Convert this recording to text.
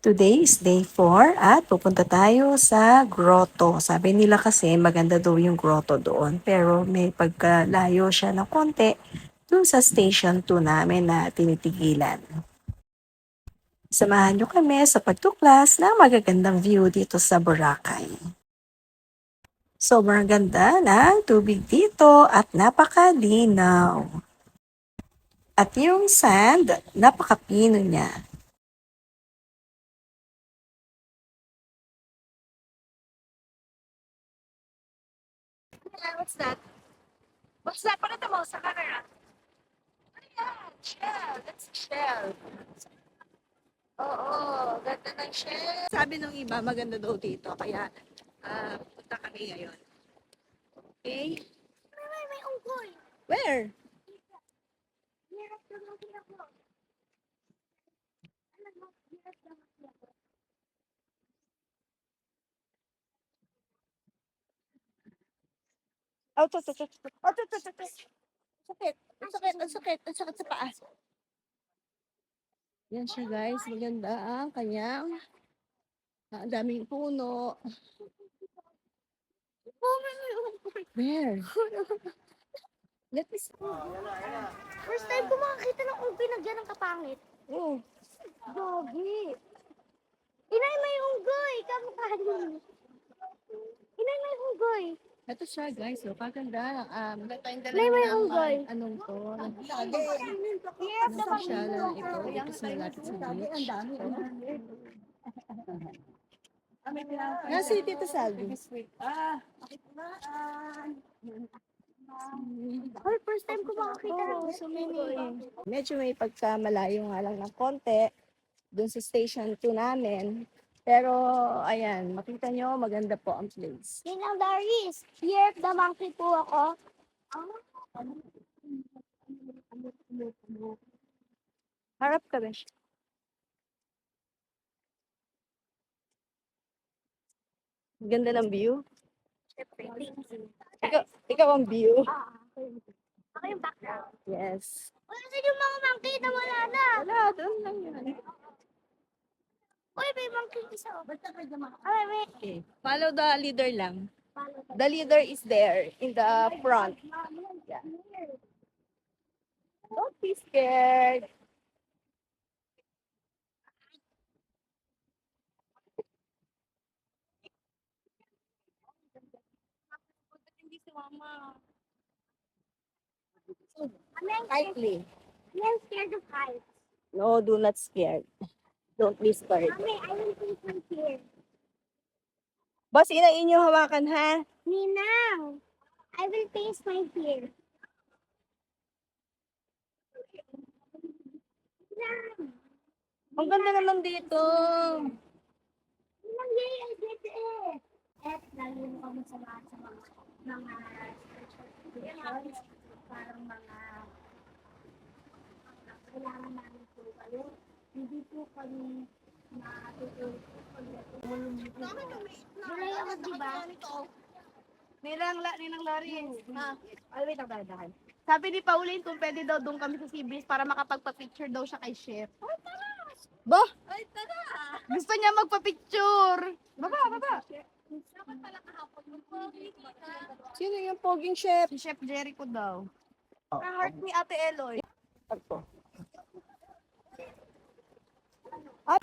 Today is day 4 at pupunta tayo sa grotto. Sabi nila kasi maganda daw yung grotto doon pero may pagkalayo siya ng konti dun sa station 2 namin na tinitigilan. Samahan nyo kami sa pagtuklas ng magagandang view dito sa Boracay. Sobrang ganda ng tubig dito at napakalinaw. At yung sand, napakapino niya. What's that? What's that? Pakita mo sa camera. Ayan, shell. That's shell. Oo, ganda ng shell. Sabi nung iba, maganda daw dito. Kaya, punta kami ngayon. Okay? May unggoy. Where? Oh, to. Oh, to. Sakit. Ang sakit. Ang sakit. Ang sakit sa paa. Yan siya guys. Maganda ang kanyang ang daming puno. Oh, may unggoy. Where? Let me see. First time ko makakita ng unggoy na ganang kapangit. Oh. Gogi. Inay, may unggoy. Kamukha din. Inay, may unggoy. Ito siya guys, so kaganda. Inay, may unggoy. Anong to? Yes, Ano siya lang ito? Dito sa malapit sa beach. Nasi Tito Salvi. Ay, first time ko makakita ng Oh, so many. unggoy. Medyo may pagkamalayo nga lang ng konti dun sa station 2 namin. Pero, ayan, makita nyo, maganda po ang place. Ninang Darius, here the monkey po ako. Harap ka, Besh. Ganda ng view. Ikaw ang view. Ako yung background. Yes. Wala sa yung mga monkey na wala na. Wala, doon lang yan. Uy, may monkey isa. Basta ka dyan mga. Ay, may. Okay. Follow the leader lang. The leader is there in the front. Yeah. Don't be scared. Hindi si mama. Tightly. I'm scared of heights. No, do not scared. Don't be scared. Mommy, I will take my here. Boss, inain yung hawakan ha. Ninang, I will paste my fear. Ang ganda naman dito. Ninang, yay, I did it. At lalo mo kami sa mga institutions, parang mga kailangan namin po kayo. Hindi po kami matutulog. Wala ako, diba? Ninang Loris. Ay, wait, nagdadahan. Sabi ni Pauline kung pwede daw doon kami sa Seabreeze para makapagpa-picture daw siya kay Chef. Ay, tara! Ba? Ay, tara! Gusto niya magpa-picture. Baba. Dapat pala kahapon yung pogi kita. Sino yung poging chef? Si Chef Jericho daw. Na-heart ni Ate Eloy. At